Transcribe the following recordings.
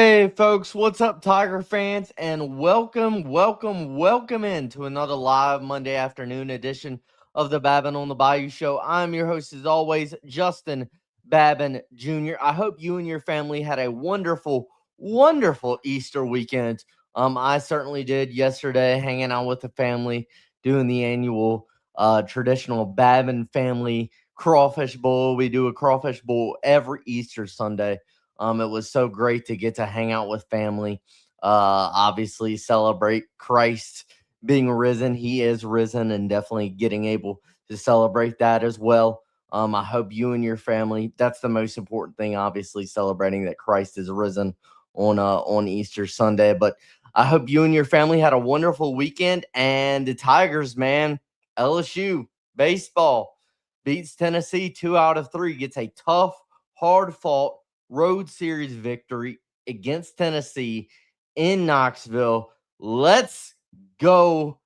Hey folks, what's up Tiger fans, and welcome into another live Monday afternoon edition of the Babin on the Bayou show. I'm your host as always, Justin Babin Jr. I hope you and your family had a wonderful Easter weekend. I certainly did yesterday, hanging out with the family, doing the annual traditional Babin family crawfish bowl. We do a crawfish bowl every Easter Sunday. It was so great to get to hang out with family. Obviously, celebrate Christ being risen. He is risen, and definitely getting able to celebrate that as well. I hope you and your family, that's the most important thing, obviously, celebrating that Christ is risen on Easter Sunday. But I hope you and your family had a wonderful weekend. And the Tigers, man, LSU baseball beats Tennessee 2 out of 3, gets a tough, hard-fought road series victory against Tennessee in Knoxville. Let's go,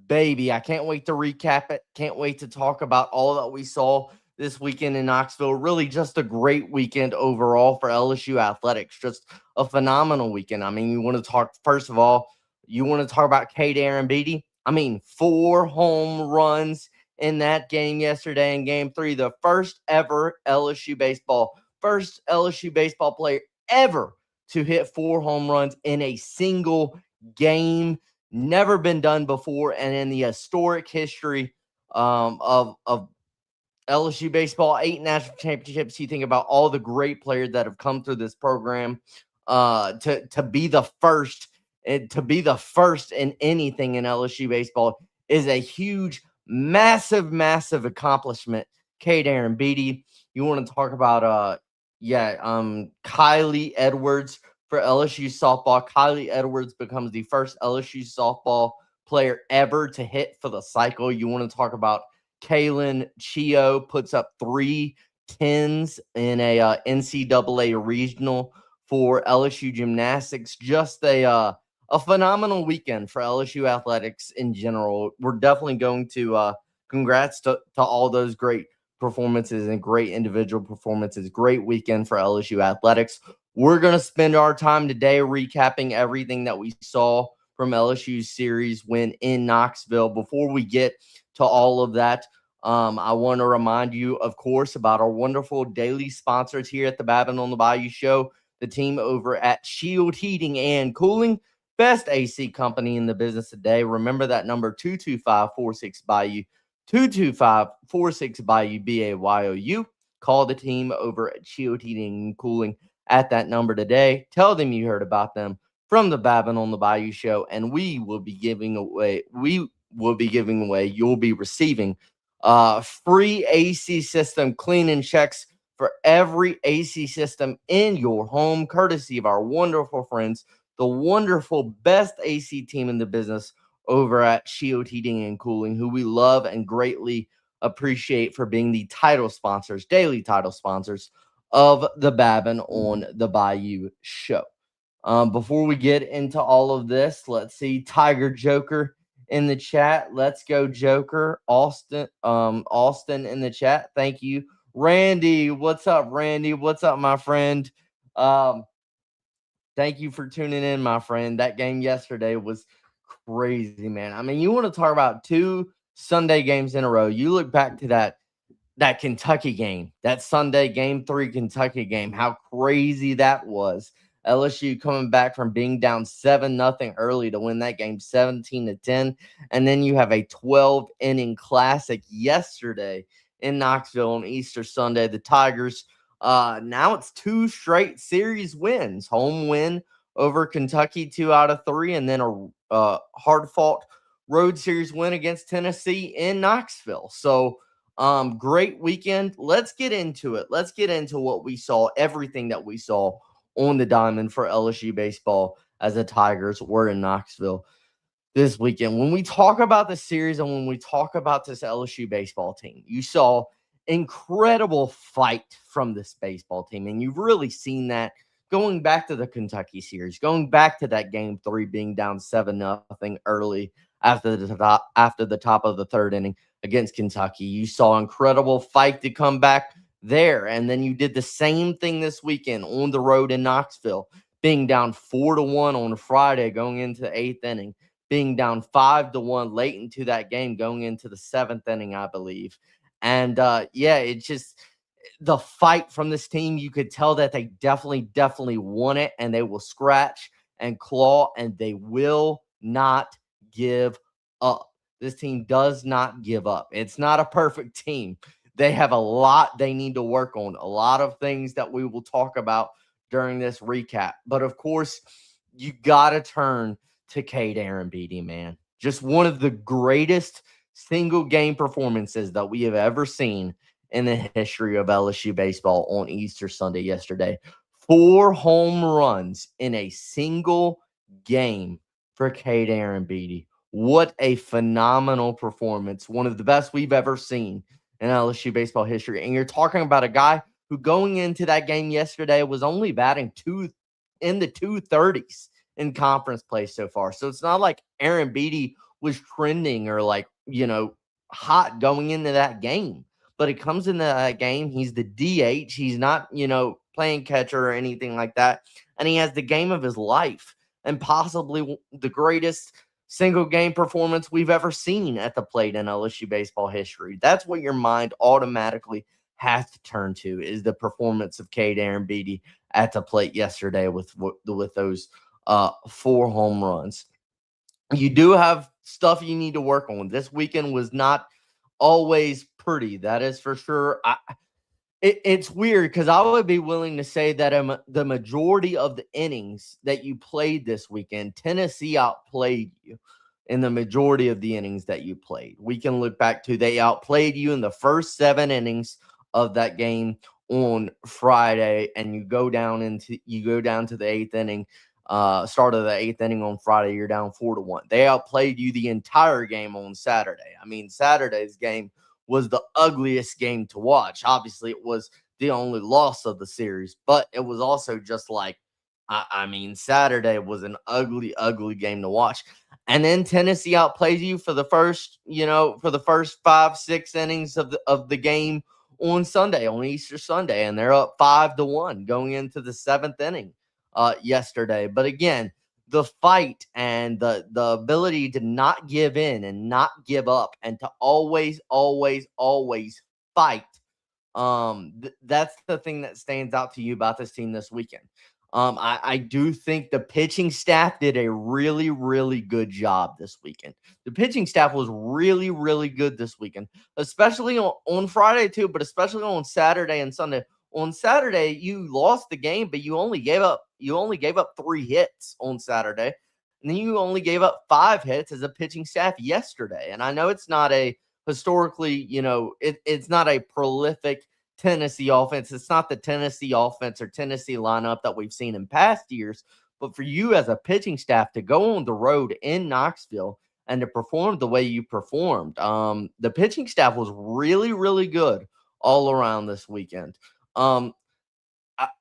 baby. I can't wait to recap it. Can't wait to talk about all that we saw this weekend in Knoxville. Really just a great weekend overall for LSU athletics. Just a phenomenal weekend. I mean, you want to talk, first of all, you want to talk about Darren Beatty. I mean, 4 home runs in that game yesterday in game 3. The first LSU baseball player ever to hit 4 home runs in a single game. Never been done before, and in the historic history of LSU baseball, 8 national championships. You think about all the great players that have come through this program. To be the first in anything in LSU baseball is a huge, massive accomplishment. Darren Beatty. You want to talk about Kylie Edwards for LSU softball. Kylie Edwards becomes the first LSU softball player ever to hit for the cycle. You want to talk about Kalen Chio puts up 3 10s in a NCAA regional for LSU gymnastics. Just a phenomenal weekend for LSU athletics in general. We're definitely going to congrats to all those great performances and great individual performances. Great weekend for LSU athletics. We're going to spend our time today recapping everything that we saw from LSU's series win in Knoxville. Before we get to all of that, I want to remind you, of course, about our wonderful daily sponsors here at the Babin on the Bayou show, the team over at Shield Heating and Cooling, best AC company in the business today. Remember that number, 225-46-BAYOU, 225-46-BAYOU, BAYOU. Call the team over at Shield Heating and Cooling at that number today. Tell them you heard about them from the Babin on the Bayou show, and you'll be receiving free AC system cleaning checks for every AC system in your home, courtesy of our wonderful friends, the wonderful best AC team in the business over at Shield Heating and Cooling, who we love and greatly appreciate for being the daily title sponsors of the Babin on the Bayou show. Before we get into all of this, let's see Tiger Joker in the chat. Let's go, Joker. Austin in the chat. Thank you. Randy, what's up, Randy? What's up, my friend? Thank you for tuning in, my friend. That game yesterday was crazy, man. I mean, you want to talk about 2 Sunday games in a row. You look back to that Kentucky game, that Sunday game 3 Kentucky game, how crazy that was. LSU coming back from being down 7-0 early to win that game 17-10. And then you have a 12-inning classic yesterday in Knoxville on Easter Sunday. The Tigers, now it's 2 straight series wins. Home win over Kentucky, 2 out of 3, and then a hard-fought road series win against Tennessee in Knoxville. So, great weekend. Let's get into it. Let's get into what we saw, everything that we saw on the diamond for LSU baseball as the Tigers were in Knoxville this weekend. When we talk about the series and when we talk about this LSU baseball team, you saw incredible fight from this baseball team, and you've really seen that going back to the Kentucky series, going back to that game 3 being down 7-0 early after the top of the 3rd inning against Kentucky. You saw incredible fight to come back there, and then you did the same thing this weekend on the road in Knoxville being down 4-1 on Friday going into the 8th inning, being down 5-1 late into that game going into the 7th inning, I believe. And it's just the fight from this team. You could tell that they definitely want it, and they will scratch and claw, and they will not give up. This team does not give up. It's not a perfect team. They have a lot they need to work on, a lot of things that we will talk about during this recap. But of course, you got to turn to Cade Beatty, man. Just one of the greatest single game performances that we have ever seen in the history of LSU baseball on Easter Sunday yesterday. 4 home runs in a single game for Cade Beatty. What a phenomenal performance. One of the best we've ever seen in LSU baseball history. And you're talking about a guy who going into that game yesterday was only batting in the 230s in conference play so far. So it's not like Aaron Beatty was trending or hot going into that game. But it comes into that game, he's the DH. He's not, playing catcher or anything like that. And he has the game of his life and possibly the greatest single game performance we've ever seen at the plate in LSU baseball history. That's what your mind automatically has to turn to, is the performance of Cade Beatty at the plate yesterday with those 4 home runs. You do have stuff you need to work on. This weekend was not always pretty, that is for sure. It's weird because I would be willing to say that the majority of the innings that you played this weekend, Tennessee outplayed you in the majority of the innings that you played. We can look back to they outplayed you in the first 7 innings of that game on Friday, and you go down to the 8th inning. Start of the 8th inning on Friday, you're down 4-1. They outplayed you the entire game on Saturday. I mean, Saturday's game was the ugliest game to watch. Obviously, it was the only loss of the series, but it was also just Saturday was an ugly game to watch. And then Tennessee outplays you for the first 5-6 innings of the game on Sunday, on Easter Sunday, and they're up 5-1 going into the 7th inning yesterday. But again, the fight and the ability to not give in and not give up and to always fight. That's the thing that stands out to you about this team this weekend. I do think the pitching staff did a really, really good job this weekend. The pitching staff was really, really good this weekend, especially on Friday too, but especially on Saturday and Sunday. On Saturday, you lost the game, but you only gave up 3 hits on Saturday, and then you only gave up 5 hits as a pitching staff yesterday. And I know it's not a historically, it's not a prolific Tennessee offense. It's not the Tennessee offense or Tennessee lineup that we've seen in past years. But for you as a pitching staff to go on the road in Knoxville and to perform the way you performed, the pitching staff was really, really good all around this weekend.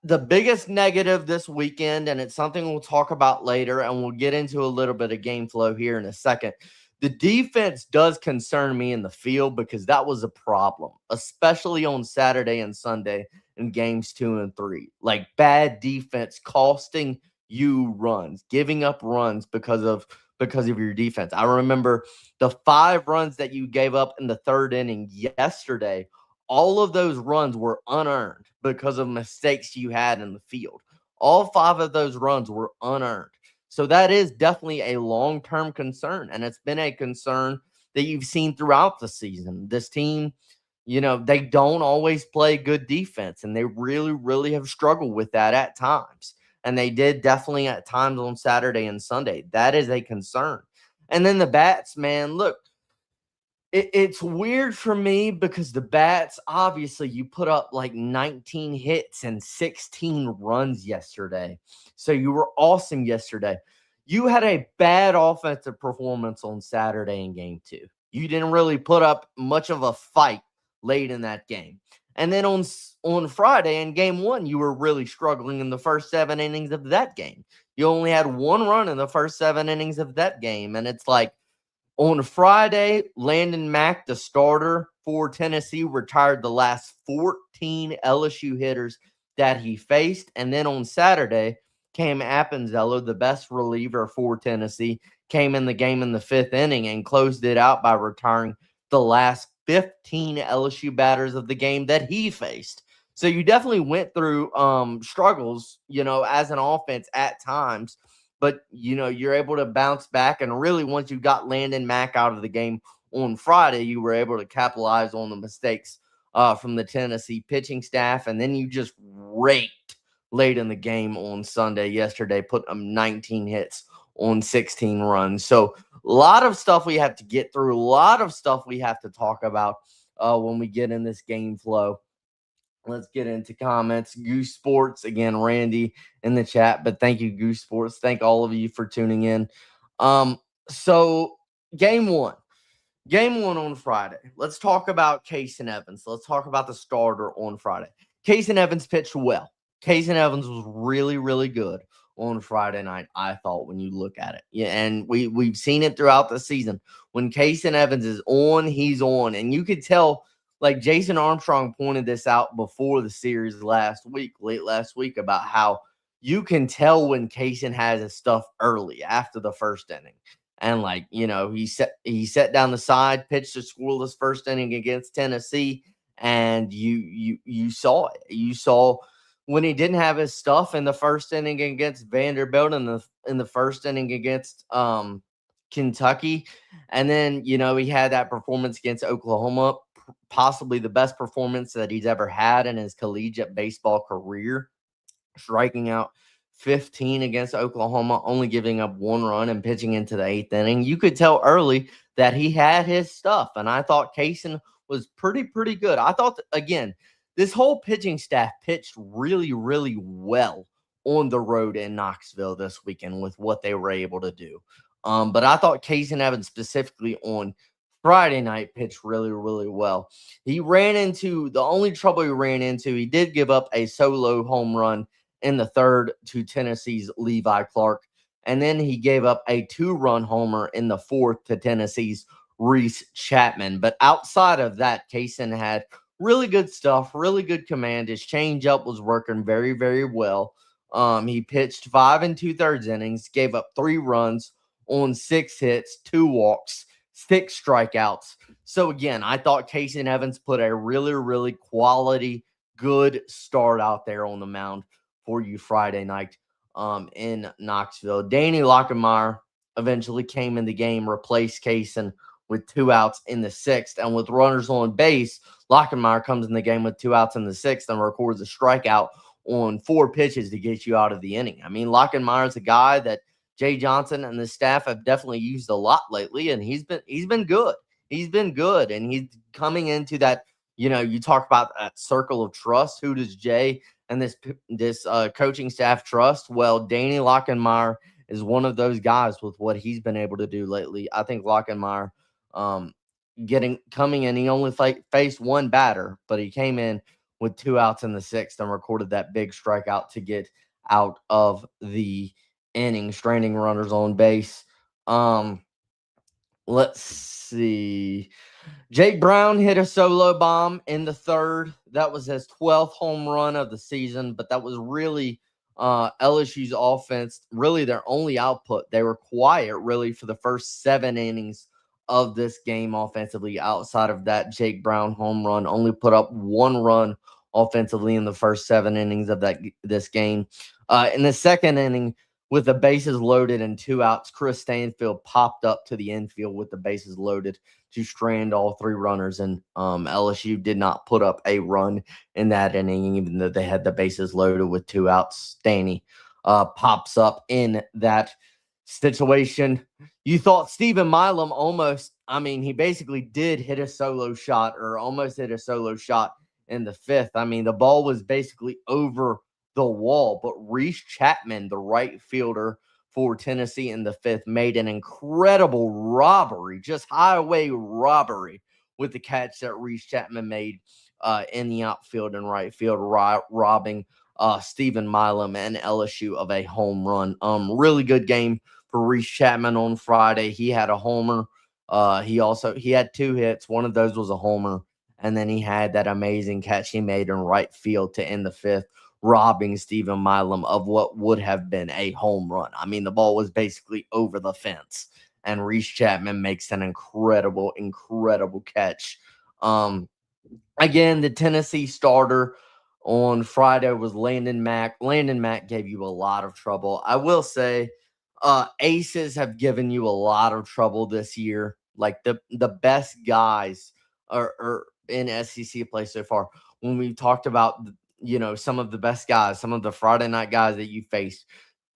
The biggest negative this weekend, and it's something we'll talk about later, and we'll get into a little bit of game flow here in a second. The defense does concern me in the field because that was a problem, especially on Saturday and Sunday in games 2 and 3. Like bad defense costing you runs, giving up runs because of your defense. I remember the 5 runs that you gave up in the 3rd inning yesterday. All of those runs were unearned because of mistakes you had in the field. All 5 of those runs were unearned. So that is definitely a long-term concern, and it's been a concern that you've seen throughout the season. This team, they don't always play good defense, and they really, really have struggled with that at times. And they did definitely at times on Saturday and Sunday. That is a concern. And then the bats, man, look, it's weird for me because the bats, obviously, you put up like 19 hits and 16 runs yesterday. So you were awesome yesterday. You had a bad offensive performance on Saturday in game 2. You didn't really put up much of a fight late in that game. And then on Friday in game 1, you were really struggling in the first 7 innings of that game. You only had 1 run in the first 7 innings of that game. And it's like, on Friday, Landon Mack, the starter for Tennessee, retired the last 14 LSU hitters that he faced. And then on Saturday, Cam Appenzeller, the best reliever for Tennessee, came in the game in the 5th inning and closed it out by retiring the last 15 LSU batters of the game that he faced. So you definitely went through struggles, as an offense at times, but you're able to bounce back. And really, once you got Landon Mack out of the game on Friday, you were able to capitalize on the mistakes from the Tennessee pitching staff, and then you just raked late in the game on Sunday yesterday, put them 19 hits on 16 runs. So a lot of stuff we have to get through, a lot of stuff we have to talk about when we get in this game flow. Let's get into comments. Goose Sports, again, Randy in the chat, but thank you, Goose Sports. Thank all of you for tuning in. So game one. Game one on Friday. Let's talk about Kason Evans. Let's talk about the starter on Friday. Kason Evans pitched well. Kason Evans was really, really good on Friday night, I thought, when you look at it. Yeah, and we've seen it throughout the season. When Kason Evans is on, he's on. And you could tell, like Jason Armstrong pointed this out before the series late last week, about how you can tell when Kason has his stuff early after the first inning. And he set down the side, pitched a scoreless first inning against Tennessee, and you saw it. You saw when he didn't have his stuff in the first inning against Vanderbilt, and in the first inning against Kentucky, and then he had that performance against Oklahoma, possibly the best performance that he's ever had in his collegiate baseball career, striking out 15 against Oklahoma, only giving up 1 run and pitching into the 8th inning. You could tell early that he had his stuff, and I thought Kason was pretty good. I thought, again, this whole pitching staff pitched really, really well on the road in Knoxville this weekend with what they were able to do. But I thought Kason Evans specifically on Friday night pitched really, really well. The only trouble he ran into, he did give up a solo home run in the 3rd to Tennessee's Levi Clark. And then he gave up a 2-run homer in the 4th to Tennessee's Reese Chapman. But outside of that, Kason had really good stuff, really good command. His changeup was working very, very well. He pitched 5 2/3 innings, gave up 3 runs on 6 hits, 2 walks, 6 strikeouts. So again, I thought Kason Evans put a really, really quality, good start out there on the mound for you Friday night in Knoxville. Danny Lockenmeyer eventually came in the game, replaced Kason with 2 outs in the 6th. And with runners on base, Lockenmeyer comes in the game with 2 outs in the 6th and records a strikeout on 4 pitches to get you out of the inning. I mean, Lockenmeyer is a guy that Jay Johnson and the staff have definitely used a lot lately, and he's been good. He's been good, and he's coming into that, you talk about that circle of trust. Who does Jay and this coaching staff trust? Well, Danny Lockenmeyer is one of those guys with what he's been able to do lately. I think Lockenmeyer coming in, he only faced 1 batter, but he came in with 2 outs in the 6th and recorded that big strikeout to get out of the inning, stranding runners on base. Let's see. Jake Brown hit a solo bomb in the 3rd. That was his 12th home run of the season, but that was really LSU's offense, really their only output. They were quiet, really, for the first 7 innings of this game offensively. Outside of that Jake Brown home run, only put up 1 run offensively in the first 7 innings of this game. In the 2nd inning, with the bases loaded and 2 outs, Chris Stanfield popped up to the infield with the bases loaded to strand all 3 runners, and LSU did not put up a run in that inning, even though they had the bases loaded with 2 outs. Stanny pops up in that situation. You thought Stephen Milam he basically did hit a solo shot, or almost hit a solo shot in the 5th. I mean, the ball was basically over the wall, but Reese Chapman, the right fielder for Tennessee in the 5th, made an incredible robbery, just highway robbery, with the catch that Reese Chapman made in the outfield and right field, robbing Stephen Milam and LSU of a home run. Really good game for Reese Chapman on Friday. He had a homer. He had 2 hits. One of those was a homer. And then he had that amazing catch he made in right field to end the 5th robbing Stephen Milam of what would have been a home run. I mean, the ball was basically over the fence, and Reese Chapman makes an incredible, incredible catch. Again, the Tennessee starter on Friday was Landon Mack. Landon Mack gave you a lot of trouble. I will say, aces have given you a lot of trouble this year. Like the best guys are in SEC play so far. When we talked about some of the best guys, some of the Friday night guys that you faced,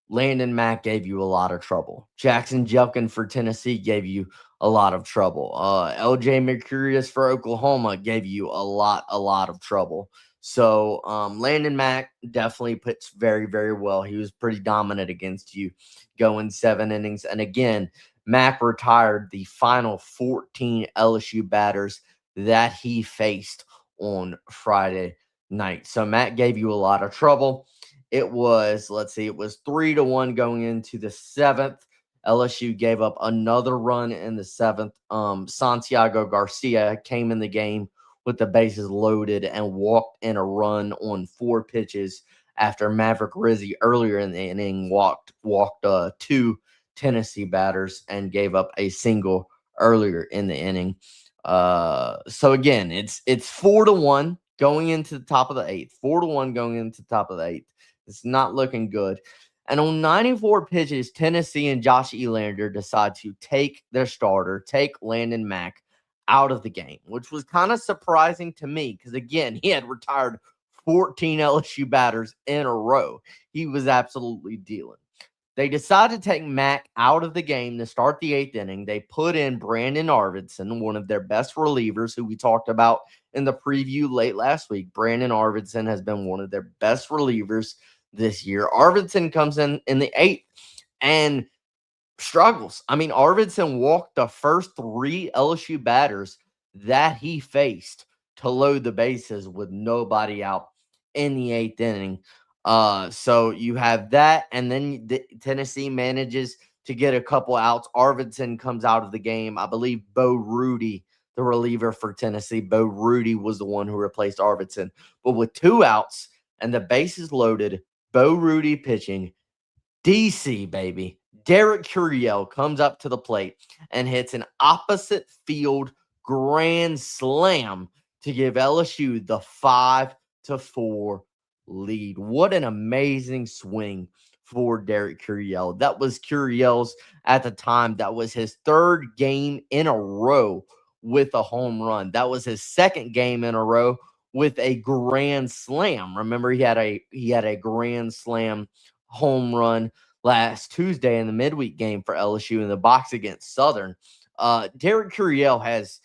Landon Mack gave you a lot of trouble. Jackson Jelkin for Tennessee gave you a lot of trouble. LJ Mercurius for Oklahoma gave you a lot of trouble. So Landon Mack definitely pitched very, very well. He was pretty dominant against you going 7 innings. And again, Mack retired the final 14 LSU batters that he faced on Friday night. So Mack gave you a lot of trouble. It was 3-1 going into the 7th. LSU gave up another run in the 7th. Santiago Garcia came in the game with the bases loaded and walked in a run on 4 pitches after Maverick Rizzi earlier in the inning walked 2 Tennessee batters and gave up a single earlier in the inning. So again, it's 4-1 going into the top of the 8th. 4-1 going into the top of the 8th. It's not looking good. And on 94 pitches, Tennessee and Josh Elander decide to take their starter, take Landon Mack out of the game, which was kind of surprising to me because, again, he had retired 14 LSU batters in a row. He was absolutely dealing. They decided to take Mack out of the game to start the 8th inning. They put in Brandon Arvidsson, one of their best relievers, who we talked about in the preview late last week. Brandon Arvidsson has been one of their best relievers this year. Arvidsson comes in the 8th and struggles. I mean, Arvidsson walked the first 3 LSU batters that he faced to load the bases with nobody out in the 8th inning. So you have that, and then Tennessee manages to get a couple outs. Arvidsson comes out of the game. I believe Bo Rudy, the reliever for Tennessee, Bo Rudy was the one who replaced Arvidsson. But with 2 outs and the bases loaded, Bo Rudy pitching, DC, baby, Derek Curiel comes up to the plate and hits an opposite field grand slam to give LSU the 5-4 lead. What an amazing swing for Derek Curiel. That was Curiel's, at the time, that was his 3rd game in a row with a home run. That was his 2nd game in a row with a grand slam. Remember, he had a grand slam home run last Tuesday in the midweek game for LSU in the box against Southern. Derek Curiel has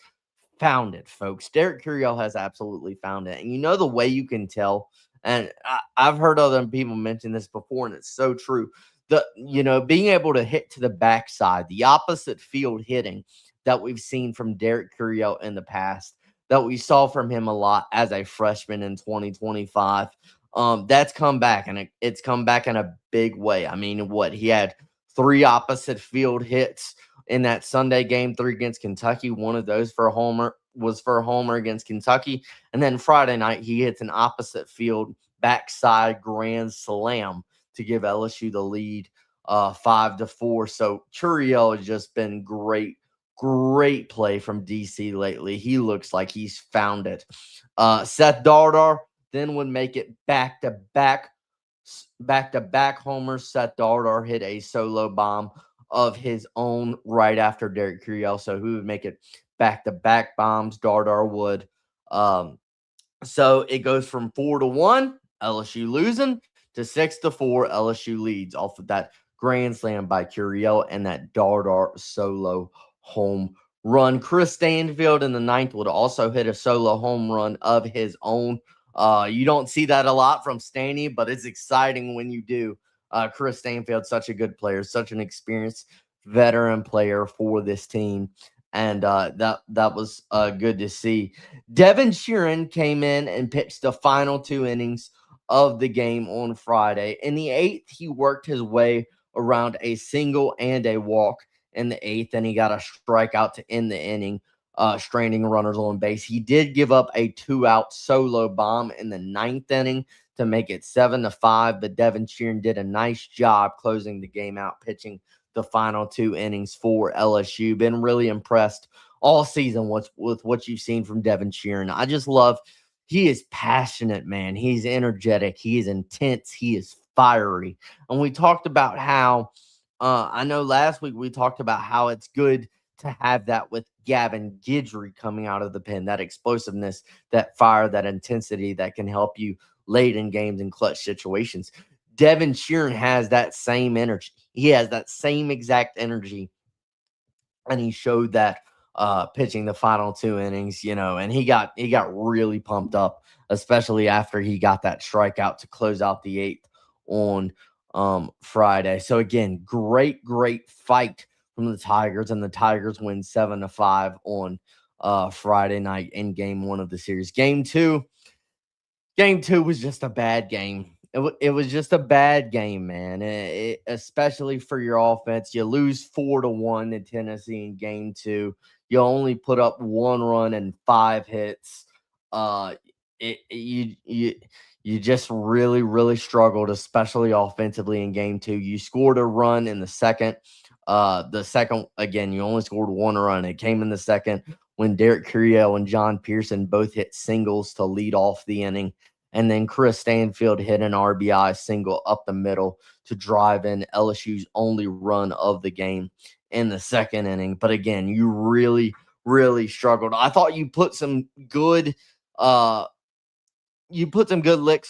found it, folks. Derek Curiel has absolutely found it. And you know the way you can tell, and I've heard other people mention this before, and it's so true. Being able to hit to the backside, the opposite field hitting that we've seen from Derek Curiel in the past, that we saw from him a lot as a freshman in 2025. That's come back, and it's come back in a big way. I mean, he had 3 opposite field hits in that Sunday game 3 against Kentucky. One of those was for a homer against Kentucky. And then Friday night, he hits an opposite field backside grand slam to give LSU the lead 5-4. So Curiel has just been great play from DC lately. He looks like he's found it. Seth Dardar then would make it back-to-back homers. Seth Dardar hit a solo bomb of his own right after Derek Curiel, so who would make it back-to-back bombs? Dardar would. So it goes from 4-1, LSU losing, to 6-4, LSU leads off of that grand slam by Curiel and that Dardar solo home run. Chris Stanfield in the 9th would also hit a solo home run of his own. You don't see that a lot from Stanny, but it's exciting when you do. Chris Stanfield, such a good player, such an experienced veteran player for this team. And that was good to see. Devin Sheeran came in and pitched the final 2 innings of the game on Friday. In the 8th, he worked his way around a single and a walk in the 8th, and he got a strikeout to end the inning, stranding runners on base. He did give up a 2-out solo bomb in the 9th inning to make it 7-5. But Devin Sheeran did a nice job closing the game out, pitching the final 2 innings for LSU. Been really impressed all season with what you've seen from Devin Sheeran. I just love, he is passionate, man. He's energetic. He is intense. He is fiery. And we talked about how, I know last week we talked about how it's good to have that with Gavin Guidry coming out of the pen, that explosiveness, that fire, that intensity that can help you late in games and clutch situations. Devin Sheeran has that same energy. He has that same exact energy, and he showed that pitching the final 2 innings, and he got really pumped up, especially after he got that strikeout to close out the 8th on Friday. So again, great fight from the Tigers, and the Tigers win 7-5 on Friday night in game 1 of the series. Game 2 was just a bad game. It was just a bad game, man. Especially for your offense. You lose 4-1 in Tennessee in game 2. You only put up 1 run and 5 hits. You just really struggled, especially offensively in game 2. You scored a run in the second. Again, you only scored 1 run. It came in the second when Derek Curiel and John Pearson both hit singles to lead off the inning. And then Chris Stanfield hit an RBI single up the middle to drive in LSU's only run of the game in the second inning. But again, you really struggled. I thought you put some good licks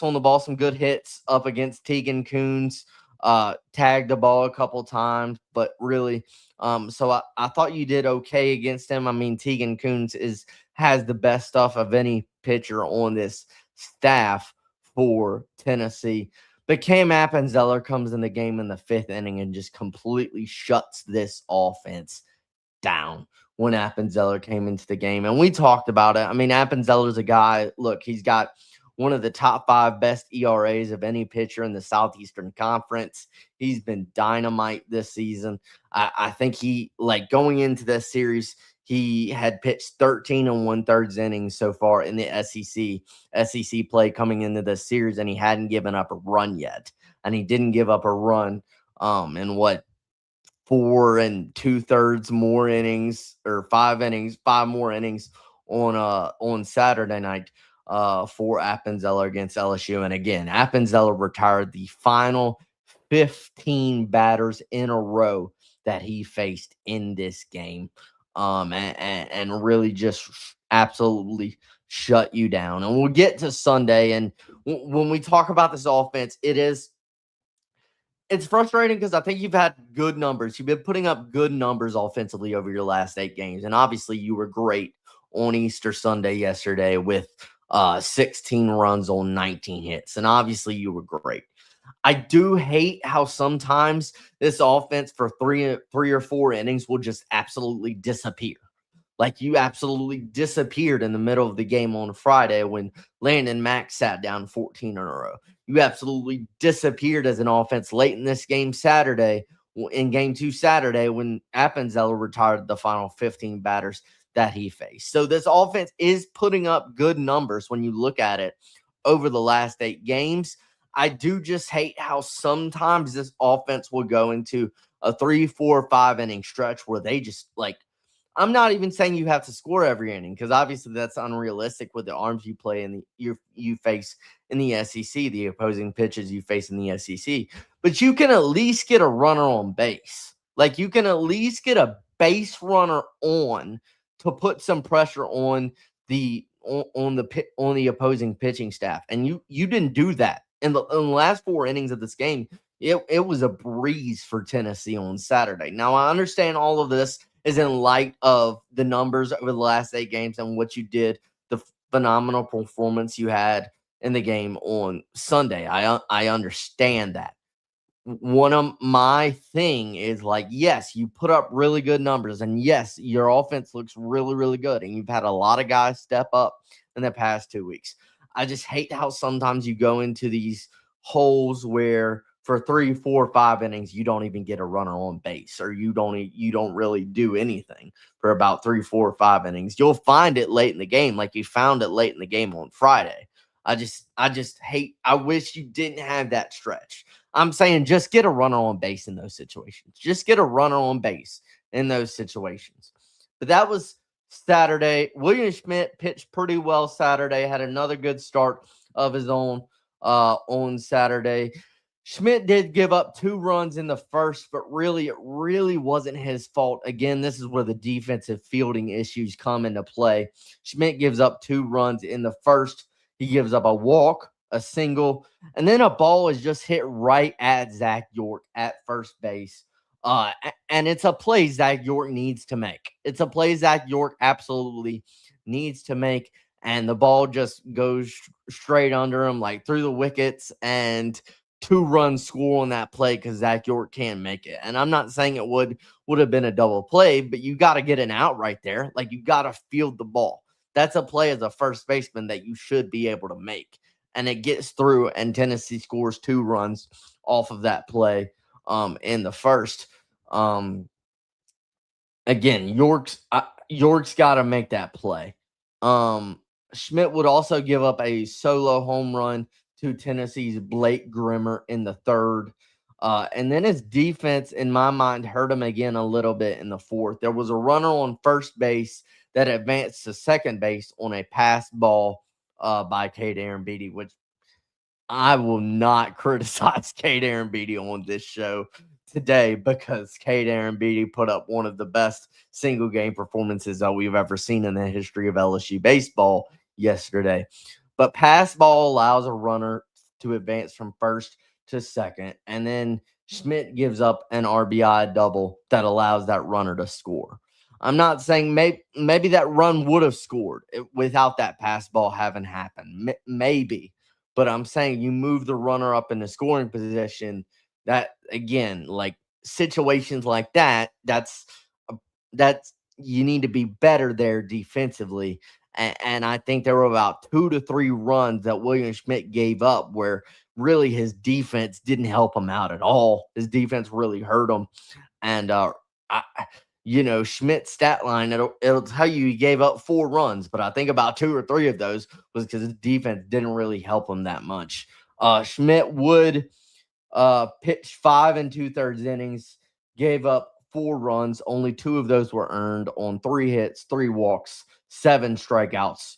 on the ball, some good hits up against Tegan Coons. Tagged the ball a couple times, but really, so I thought you did okay against him. I mean, Tegan Coons has the best stuff of any pitcher on this staff for Tennessee. But Cam Appenzeller comes in the game in the 5th inning and just completely shuts this offense down when Appenzeller came into the game. And we talked about it. I mean, Appenzeller's a guy, look, he's got one of the top 5 best ERAs of any pitcher in the Southeastern Conference. He's been dynamite this season. I think going into this series, he had pitched 13 1/3 innings so far in the SEC play coming into this series, and he hadn't given up a run yet. And he didn't give up a run in 4 2/3 more innings, or 5 more innings on Saturday night for Appenzeller against LSU. And again, Appenzeller retired the final 15 batters in a row that he faced in this game. And really just absolutely shut you down. And we'll get to Sunday. And when we talk about this offense, it's frustrating because I think you've had good numbers. You've been putting up good numbers offensively over your last 8 games. And obviously you were great on Easter Sunday yesterday with 16 runs on 19 hits. And obviously you were great. I do hate how sometimes this offense for three or 4 innings will just absolutely disappear. Like you absolutely disappeared in the middle of the game on Friday when Landon Mack sat down 14 in a row. You absolutely disappeared as an offense late in this game Saturday, in game 2 Saturday, when Appenzeller retired the final 15 batters that he faced. So this offense is putting up good numbers when you look at it over the last 8 games. I do just hate how sometimes this offense will go into a 3, 4, 5 inning stretch where they just I'm not even saying you have to score every inning, because obviously that's unrealistic with the arms you play and you face in the SEC, the opposing pitches you face in the SEC. But you can at least get a runner on base. Like you can at least get a base runner on to put some pressure on the opposing pitching staff, and you didn't do that in the last 4 innings of this game. It was a breeze for Tennessee on Saturday. Now I understand all of this is in light of the numbers over the last 8 games and what you did, the phenomenal performance you had in the game on Sunday. I understand that. One of my thing is yes, you put up really good numbers, and yes, your offense looks really good, and you've had a lot of guys step up in the past 2 weeks. I just hate how sometimes you go into these holes where for 3, 4, 5 innings, you don't even get a runner on base, or you don't really do anything for about 3, 4, 5 innings. You'll find it late in the game, like you found it late in the game on Friday. I wish you didn't have that stretch. I'm saying just get a runner on base in those situations. Just get a runner on base in those situations. But that was Saturday. William Schmidt pitched pretty well Saturday, had another good start of his own on Saturday. Schmidt did give up 2 runs in the first, but it really wasn't his fault. Again, this is where the defensive fielding issues come into play. Schmidt gives up 2 runs in the first. He gives up a walk, a single, and then a ball is just hit right at Zach York at first base. And it's a play Zach York needs to make. It's a play Zach York absolutely needs to make. And the ball just goes straight under him, like through the wickets, and 2 runs score on that play because Zach York can't make it. And I'm not saying it would have been a double play, but you got to get an out right there. Like, you got to field the ball. That's a play as a first baseman that you should be able to make. And it gets through, and Tennessee scores 2 runs off of that play in the first. Again, York's got to make that play. Schmidt would also give up a solo home run to Tennessee's Blake Grimmer in the third. And then his defense, in my mind, hurt him again a little bit in the fourth. There was a runner on first base that advanced to second base on a pass ball by Cade Beatty, which I will not criticize Cade Beatty on this show today, because Cade Beatty put up one of the best single game performances that we've ever seen in the history of LSU baseball yesterday. But pass ball allows a runner to advance from first to second, and then Schmidt gives up an RBI double that allows that runner to score. I'm not saying maybe that run would have scored without that pass ball having happened. Maybe. But I'm saying you move the runner up in the scoring position. That, again, like situations like that's you need to be better there defensively. And I think there were about 2 to 3 runs that William Schmidt gave up where really his defense didn't help him out at all. His defense really hurt him. And, Schmidt's stat line, it'll tell you he gave up 4 runs, but I think about 2 or 3 of those was because his defense didn't really help him that much. Schmidt would pitch 5 2/3 innings, gave up 4 runs. Only 2 of those were earned on 3 hits, 3 walks, 7 strikeouts.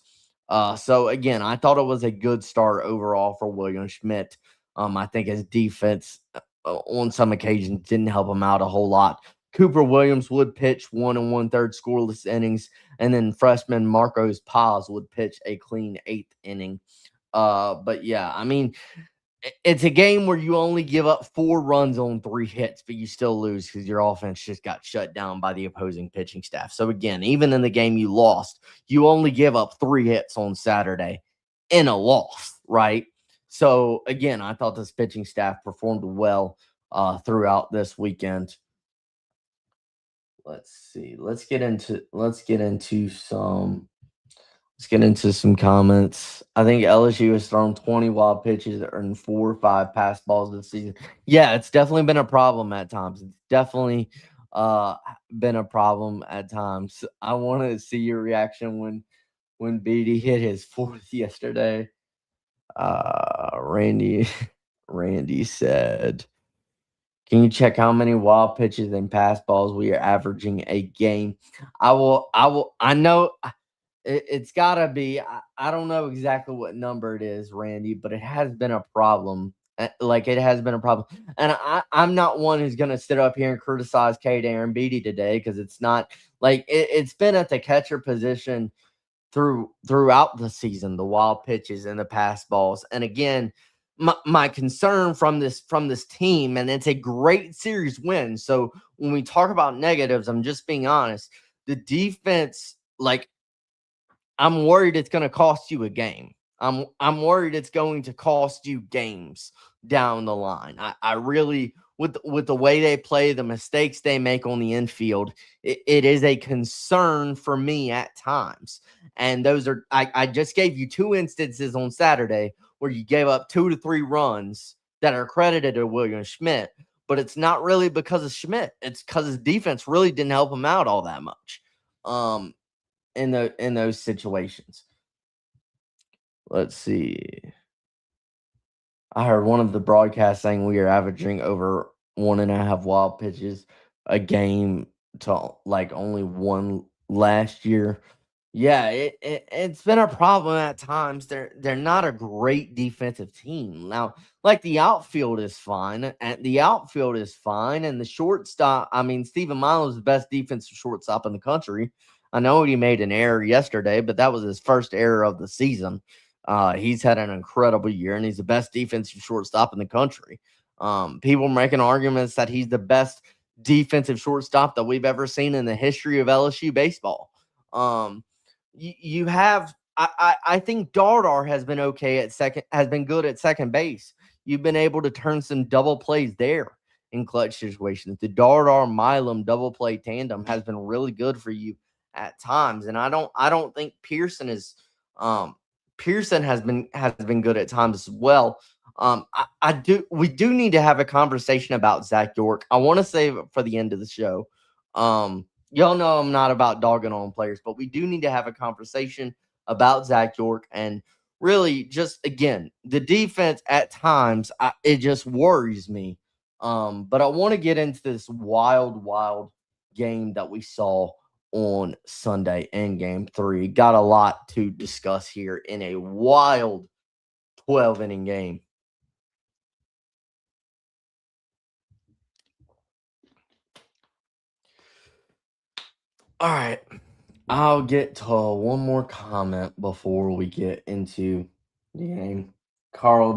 So again, I thought it was a good start overall for William Schmidt. I think his defense on some occasions didn't help him out a whole lot. Cooper Williams would pitch 1 1/3 scoreless innings, and then freshman Marcos Paz would pitch a clean 8th inning. But yeah, I mean, it's a game where you only give up 4 runs on 3 hits, but you still lose because your offense just got shut down by the opposing pitching staff. So again, even in the game you lost, you only give up 3 hits on Saturday in a loss, right? So again, I thought this pitching staff performed well throughout this weekend. Let's see. Let's get into some comments. I think LSU has thrown 20 wild pitches and 4 or 5 pass balls this season. Yeah, it's definitely been a problem at times. It's definitely been a problem at times. I want to see your reaction when Beatty hit his 4th yesterday. Randy said, "Can you check how many wild pitches and pass balls we are averaging a game?" I know it's gotta be. I don't know exactly what number it is, Randy, but it has been a problem. It has been a problem. And I'm not one who's gonna sit up here and criticize Cade Beatty today, because it's not like it's been at the catcher position throughout the season, the wild pitches and the pass balls. And again, my concern from this team, and it's a great series win. So when we talk about negatives, I'm just being honest. The defense, I'm worried it's going to cost you a game. I'm worried it's going to cost you games down the line. I really, with the way they play, the mistakes they make on the infield, it is a concern for me at times. And those are, I just gave you 2 instances on Saturday where you gave up 2 to 3 runs that are credited to William Schmidt, but it's not really because of Schmidt. It's because his defense really didn't help him out all that much. In those situations. let's see. I heard one of the broadcasts saying we are averaging over 1.5 wild pitches a game to like only one last year. Yeah, it's been a problem at times. They're not a great defensive team. Now, like the outfield is fine, and the shortstop. I mean, Steven Milo is the best defensive shortstop in the country. I know he made an error yesterday, but that was his first error of the season. He's had an incredible year, and he's the best defensive shortstop in the country. People making arguments that he's the best defensive shortstop that we've ever seen in the history of LSU baseball. You have I think Dardar has been okay at second, has been good at second base. You've been able to turn some double plays there in clutch situations. The Dardar Milam double play tandem has been really good for you at times, and I don't think Pearson has been good at times as well. I do we do need to have a conversation about Zach York. I want to save it for the end of the show. Y'all know I'm not about dogging on players, but we do need to have a conversation about Zach York and really just again the defense at times. It just worries me. But I want to get into this wild game that we saw on Sunday in Game 3. Got a lot to discuss here in a wild 12-inning game. All right. I'll get to one more comment before we get into the game. Carl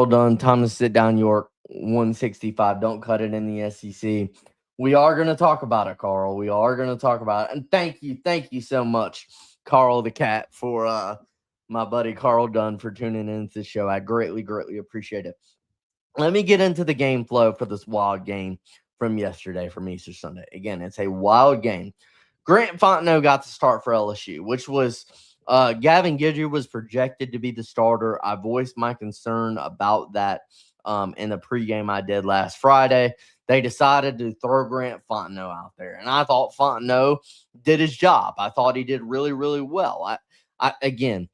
Dunn, time to sit down, York. 165. Don't cut it in the SEC. We are going to talk about it, Carl. We are going to talk about it. And thank you so much, Carl the cat, for my buddy Carl Dunn for tuning into the show. I greatly appreciate it. Let me get into the game flow for this wild game from yesterday from Easter Sunday. Again, it's a wild game. Grant Fontenot got the start for LSU, which was Gavin Guidry was projected to be the starter. I voiced my concern about that in the pregame I did last Friday. They decided to throw Grant Fontenot out there, and I thought Fontenot did his job. I thought he did really well. Again,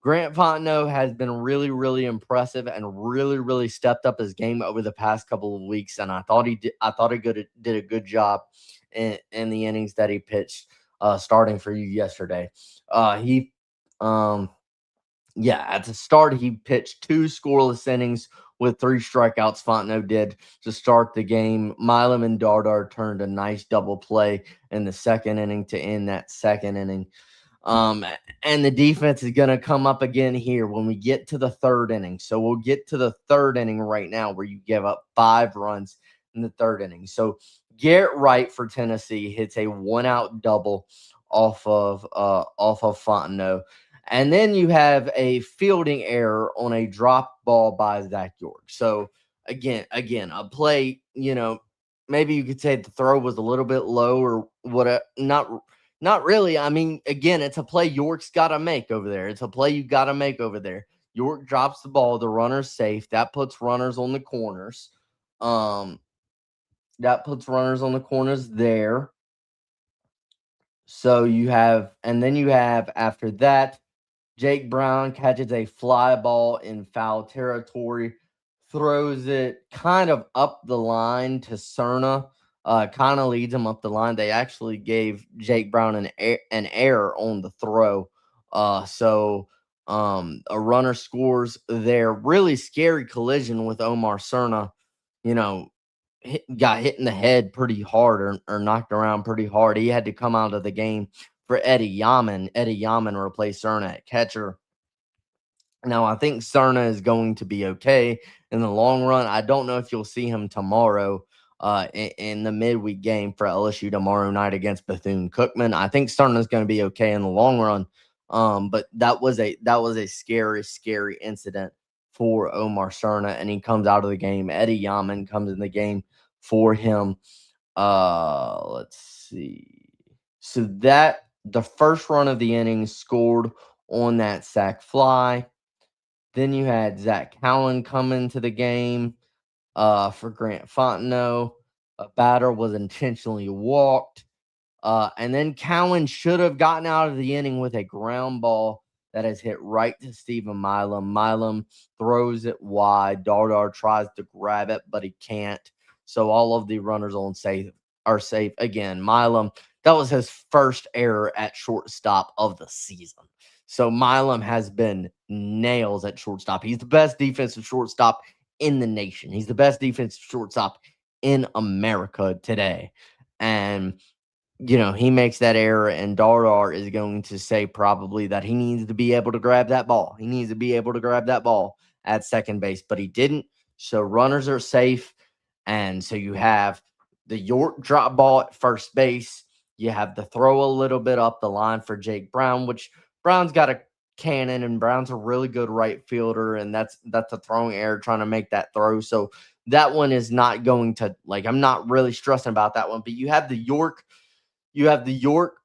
Grant Fontenot has been really impressive and really stepped up his game over the past couple of weeks, and I thought he did a good job in the innings that he pitched starting for you yesterday. He at the start he pitched 2 scoreless innings with 3 strikeouts. Fontenot did to start the game. Milam and Dardar turned a nice double play in the second inning to end that second inning. And the defense is going to come up again here when we get to the third inning. So we'll get to the third inning right now where you give up 5 runs in the third inning. So Garrett Wright for Tennessee hits a 1-out double off of Fontenot. And then you have a fielding error on a drop ball by Zach York. So again, a play, maybe you could say the throw was a little bit low or what, not really. I mean, again, it's a play York's got to make over there. It's a play you got to make over there. York drops the ball. The runner's safe. That puts runners on the corners. There. So you have after that, Jake Brown catches a fly ball in foul territory, throws it kind of up the line to Cerna. Kind of leads him up the line. They actually gave Jake Brown an error on the throw. So a runner scores there. Really scary collision with Omar Cerna. Got hit in the head pretty hard or knocked around pretty hard. He had to come out of the game for Eddie Yaman. Eddie Yaman replaced Cerna at catcher. Now, I think Cerna is going to be okay in the long run. I don't know if you'll see him tomorrow in the midweek game for LSU tomorrow night against Bethune-Cookman. I think Cerna is going to be okay in the long run. But that was a scary incident for Omar Cerna, and he comes out of the game. Eddie Yaman comes in the game for him. Let's see. So that the first run of the inning scored on that sac fly. Then you had Zach Cowan come into the game for Grant Fontenot. A batter was intentionally walked. And then Cowan should have gotten out of the inning with a ground ball that is hit right to Stephen Milam. Milam throws it wide. Dardar tries to grab it, but he can't. So all of the runners on safe are safe. Again, Milam, that was his first error at shortstop of the season. So Milam has been nails at shortstop. He's the best defensive shortstop in the nation. He's the best defensive shortstop in America today. And he makes that error, and Dardar is going to say probably that he needs to be able to grab that ball. He needs to be able to grab that ball at second base, but he didn't. So runners are safe. And so you have the York drop ball at first base. You have the throw a little bit up the line for Jake Brown, which Brown's got a cannon, and Brown's a really good right fielder, and that's a throwing error trying to make that throw. So that one is not going to, I'm not really stressing about that one. But you have the York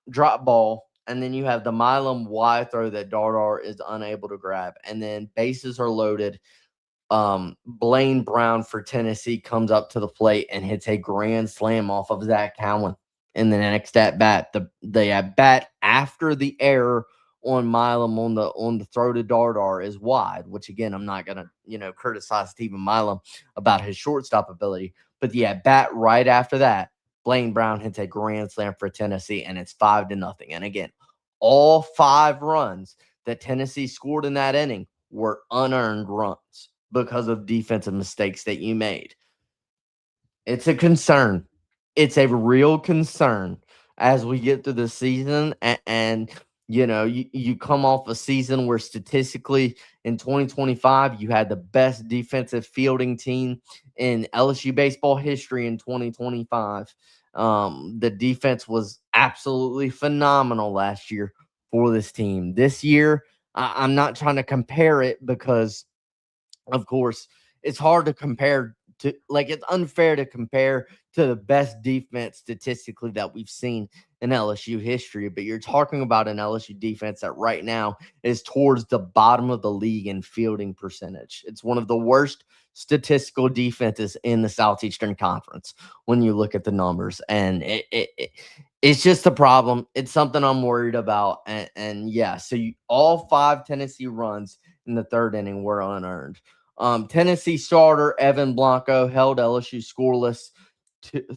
drop ball, and then you have the Milam wide throw that Dardar is unable to grab. And then bases are loaded. Blaine Brown for Tennessee comes up to the plate and hits a grand slam off of Zach Cowan in the next at bat. The at bat after the error on Milam on the throw to Dardar is wide, which again, I'm not gonna criticize Stephen Milam about his shortstop ability, but the at bat right after that, Blaine Brown hits a grand slam for Tennessee, and it's 5-0. And again, all 5 runs that Tennessee scored in that inning were unearned runs because of defensive mistakes that you made. It's a concern. It's a real concern as we get through the season. And you come off a season where statistically in 2025, you had the best defensive fielding team in LSU baseball history in 2025. The defense was absolutely phenomenal last year for this team. This year, I'm not trying to compare it because, of course, it's hard to compare to, it's unfair to compare to the best defense statistically that we've seen in LSU history. But you're talking about an LSU defense that right now is towards the bottom of the league in fielding percentage. It's one of the worst statistical defenses in the Southeastern Conference when you look at the numbers. And it's just a problem. It's something I'm worried about. And yeah, so all 5 Tennessee runs in the third inning were unearned. Tennessee starter Evan Blanco held LSU scoreless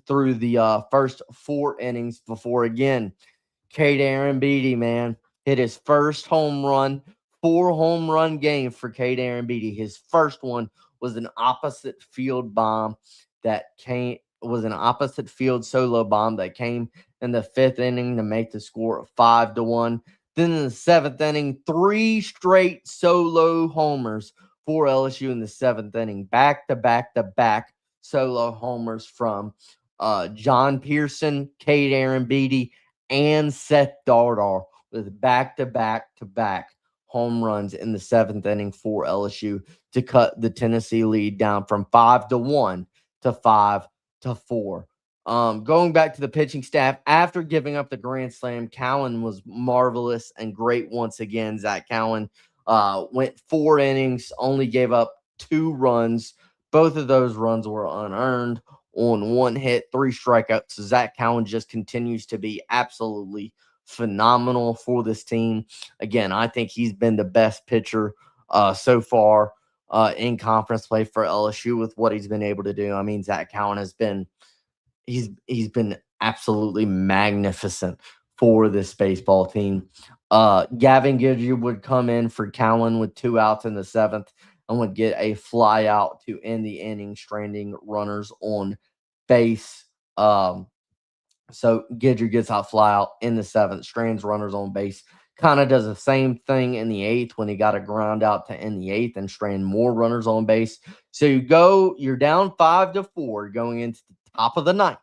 through the first 4 innings before, again, Cade Beatty, man, hit his first home run, 4 home run game for Cade Beatty. His first one was an opposite field solo bomb that came in the 5th inning to make the score 5-1. Then in the 7th inning, 3 straight solo homers for LSU in the 7th inning, back-to-back solo homers from John Pearson, Cade Beatty, and Seth Dardar with back-to-back home runs in the 7th inning for LSU to cut the Tennessee lead down from 5-1 to 5-4. Going back to the pitching staff, after giving up the grand slam, Cowan was marvelous and great once again. Zach Cowan went 4 innings, only gave up 2 runs. Both of those runs were unearned on 1 hit, 3 strikeouts. So Zach Cowan just continues to be absolutely phenomenal for this team. Again, I think he's been the best pitcher so far in conference play for LSU with what he's been able to do. I mean, Zach Cowan has been he's been absolutely magnificent for this baseball team. Gavin Guidry would come in for Cowan with 2 outs in the 7th and would get a fly out to end the inning, stranding runners on base. So Guidry gets out fly out in the 7th, strands runners on base. Kind of does the same thing in the 8th when he got a ground out to end the 8th and strand more runners on base. So you're down 5-4 going into the top of the 9th.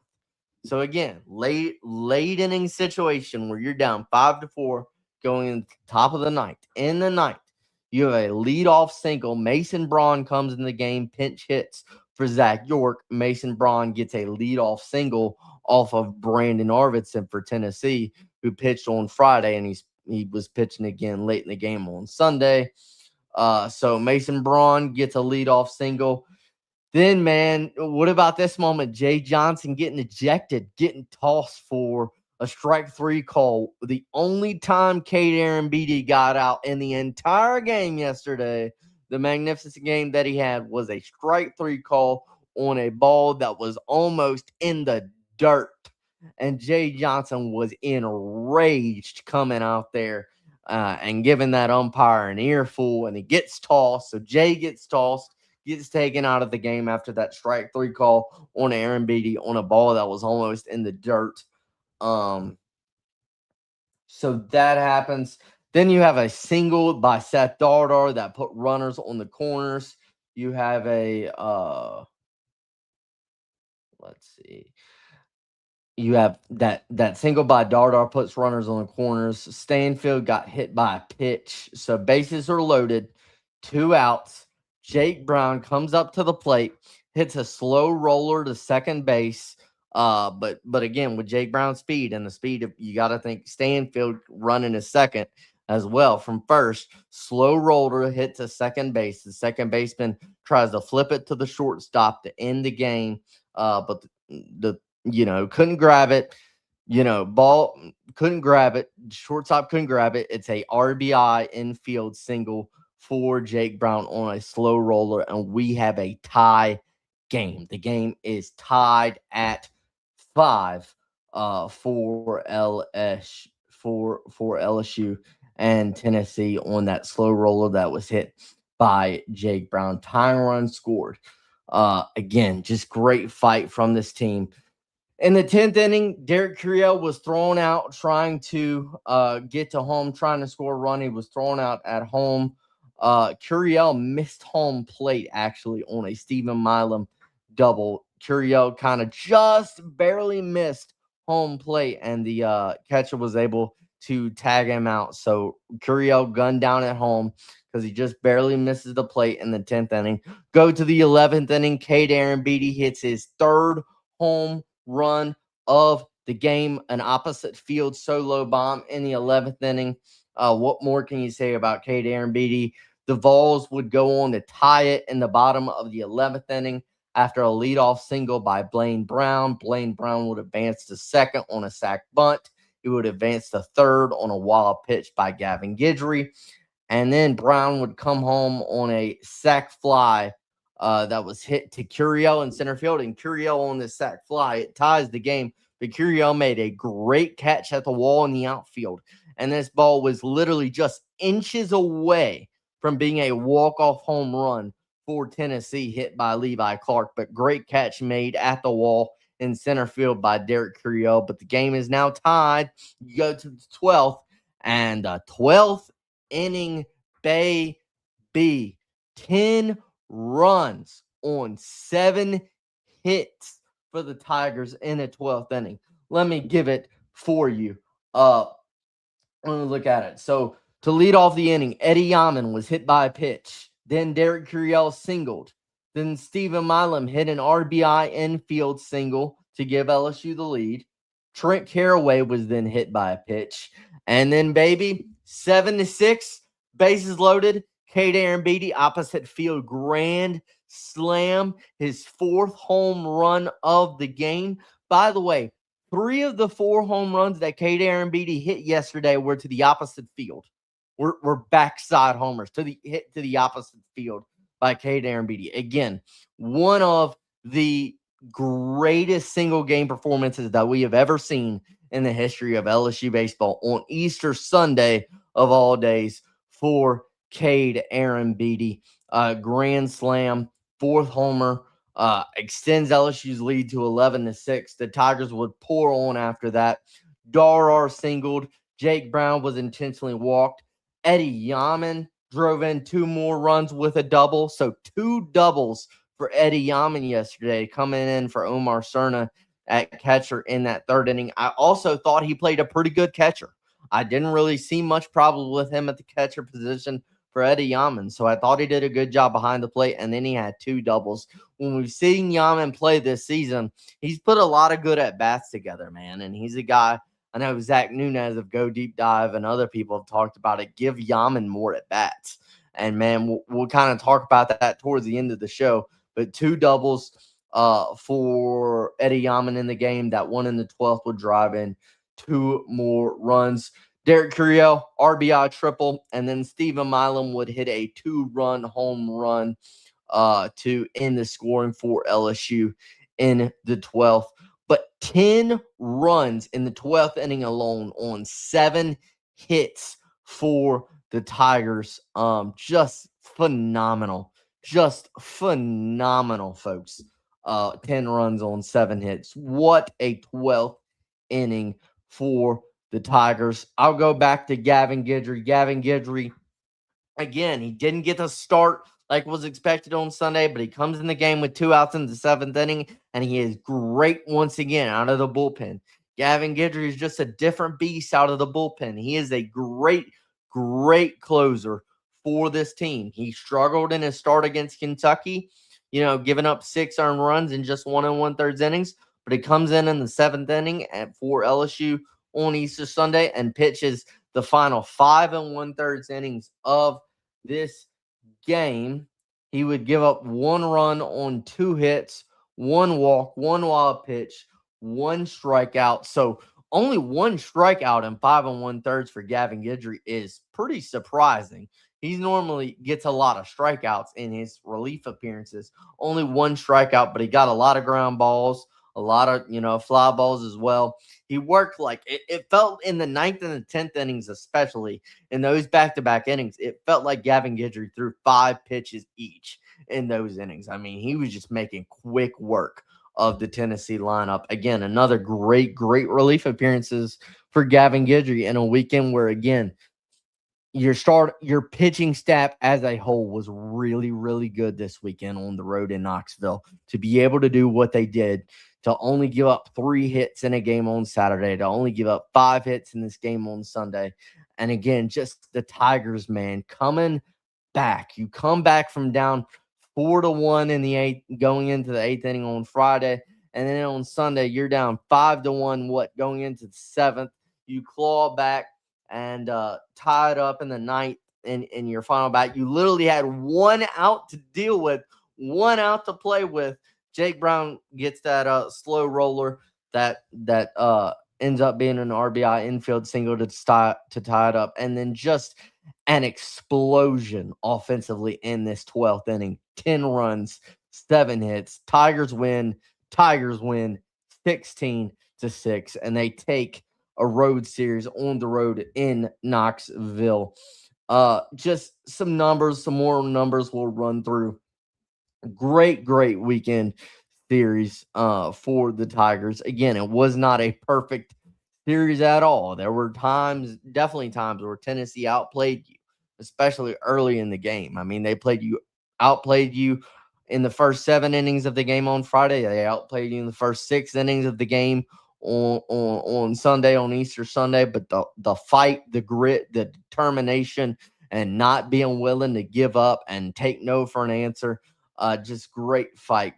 So again, late inning situation where you're down 5-4 going into the top of the 9th. In the 9th, you have a leadoff single. Mason Braun comes in the game, pinch hits for Zach York. Mason Braun gets a leadoff single off of Brandon Arvidsson for Tennessee, who pitched on Friday, and he was pitching again late in the game on Sunday. So Mason Braun gets a leadoff single. Then, man, what about this moment? Jay Johnson getting ejected, getting tossed for a strike three call. The only time Cade Arambidi got out in the entire game yesterday, the magnificent game that he had, was a strike three call on a ball that was almost in the dirt. And Jay Johnson was enraged coming out there and giving that umpire an earful, and he gets tossed. So Jay gets tossed, gets taken out of the game after that strike three call on Arambidi on a ball that was almost in the dirt. So that happens. Then you have a single by Seth Dardar that put runners on the corners. You have a let's see. You have that single by Dardar puts runners on the corners. Stanfield got hit by a pitch. So bases are loaded, 2 outs. Jake Brown comes up to the plate, hits a slow roller to second base. But again, with Jake Brown's speed and the speed of, you got to think Stanfield running a second as well from first. Slow roller hit to second base. The second baseman tries to flip it to the shortstop to end the game. But the couldn't grab it. Ball couldn't grab it. Shortstop couldn't grab it. It's a RBI infield single for Jake Brown on a slow roller, and we have a tie game. The game is tied at 5 for LSU and Tennessee on that slow roller that was hit by Jake Brown. Tying run scored. Again, just great fight from this team. In the 10th inning, Derek Curiel was thrown out trying to get to home, trying to score a run. He was thrown out at home. Curiel missed home plate, actually, on a Stephen Milam double. Curiel kind of just barely missed home plate, and the catcher was able to tag him out. So Curiel gunned down at home because he just barely misses the plate in the 10th inning. Go to the 11th inning. Cade Arambidi hits his third home run of the game, an opposite field solo bomb in the 11th inning. What more can you say about Cade Arambidi? The Vols would go on to tie it in the bottom of the 11th inning after a leadoff single by Blaine Brown. Blaine Brown would advance to second on a sac bunt. He would advance to third on a wild pitch by Gavin Guidry. And then Brown would come home on a sac fly that was hit to Curiel in center field. And Curiel on this sac fly, it ties the game. But Curiel made a great catch at the wall in the outfield. And this ball was literally just inches away from being a walk-off home run for Tennessee, hit by Levi Clark. But great catch made at the wall in center field by Derek Curiel. But the game is now tied. You go to the 12th, and 12th inning, baby, 10 runs on 7 hits for the Tigers in the 12th inning. Let me give it for you. Let me look at it. So to lead off the inning, Eddie Yaman was hit by a pitch. Then Derek Curiel singled. Then Stephen Milam hit an RBI infield single to give LSU the lead. Trent Caraway was then hit by a pitch. And then, baby, 7-6, bases loaded. Cade Arambidi, opposite field grand slam, his 4th home run of the game. By the way, 3 of the 4 home runs that Cade Arambidi hit yesterday were to the opposite field. Were backside homers to the opposite field by Cade Arambidi. Again, one of the greatest single game performances that we have ever seen in the history of LSU baseball on Easter Sunday of all days for Cade Arambidi. Grand slam, 4th homer, extends LSU's lead to 11-6. The Tigers would pour on after that. Darar singled. Jake Brown was intentionally walked. Eddie Yaman drove in 2 more runs with a double. So 2 doubles for Eddie Yaman yesterday, coming in for Omar Cerna at catcher in that 3rd inning. I also thought he played a pretty good catcher. I didn't really see much problem with him at the catcher position for Eddie Yaman, so I thought he did a good job behind the plate, and then he had 2 doubles. When we've seen Yaman play this season, he's put a lot of good at-bats together, man, and he's a guy. I know Zach Nunez of Go Deep Dive and other people have talked about it. Give Yaman more at-bats. And, man, we'll kind of talk about that towards the end of the show. But 2 doubles for Eddie Yaman in the game. That one in the 12th would drive in 2 more runs. Derek Curiel, RBI triple, and then Stephen Milam would hit a 2-run home run to end the scoring for LSU in the 12th. But 10 runs in the 12th inning alone on 7 hits for the Tigers. Just phenomenal. Just phenomenal, folks. 10 runs on 7 hits. What a 12th inning for the Tigers. I'll go back to Gavin Guidry. Gavin Guidry, again, he didn't get the start like was expected on Sunday, but he comes in the game with 2 outs in the 7th inning, and he is great once again out of the bullpen. Gavin Guidry is just a different beast out of the bullpen. He is a great, great closer for this team. He struggled in his start against Kentucky, giving up 6 earned runs in just 1 1/3 innings, but he comes in the 7th inning for LSU on Easter Sunday and pitches the final 5 1/3 innings of this game. He would give up 1 run on 2 hits, 1 walk, 1 wild pitch, 1 strikeout. So only 1 strikeout in 5 1/3 for Gavin Guidry is pretty surprising. He normally gets a lot of strikeouts in his relief appearances. Only 1 strikeout, but he got a lot of ground balls, a lot of, fly balls as well. He worked like it felt in the 9th and the 10th innings, especially in those back-to-back innings. It felt like Gavin Guidry threw 5 pitches each in those innings. I mean, he was just making quick work of the Tennessee lineup. Again, another great, great relief appearances for Gavin Guidry in a weekend where, again, your pitching staff as a whole was really, really good this weekend on the road in Knoxville to be able to do what they did, to only give up 3 hits in a game on Saturday, to only give up 5 hits in this game on Sunday. And again, just the Tigers, man, coming back. You come back from down 4-1 in the 8th, going into the 8th inning on Friday. And then on Sunday, you're down 5-1, going into the 7th. You claw back and tie it up in the 9th in your final bat. You literally had 1 out to deal with, 1 out to play with. Jake Brown gets that slow roller that ends up being an RBI infield single to tie it up. And then just an explosion offensively in this 12th inning. 10 runs, 7 hits. Tigers win 16-6, and they take a road series on the road in Knoxville. Just some more numbers we'll run through. Great weekend series for the Tigers. Again, it was not a perfect series at all. There were definitely times where Tennessee outplayed you, especially early in the game. I mean, they outplayed you in the first 7 innings of the game on Friday. They outplayed you in the first 6 innings of the game on Sunday, on Easter Sunday. But the fight, the grit, the determination, and not being willing to give up and take no for an answer. Just great fight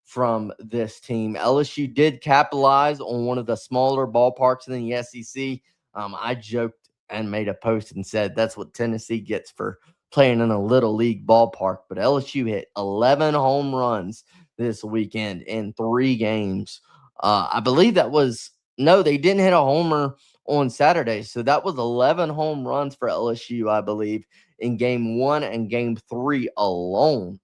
from this team. LSU did capitalize on one of the smaller ballparks in the SEC. I joked and made a post and said that's what Tennessee gets for playing in a little league ballpark. But LSU hit 11 home runs this weekend in 3 games. I believe they didn't hit a homer on Saturday. So that was 11 home runs for LSU, I believe, in game 1 and game 3 alone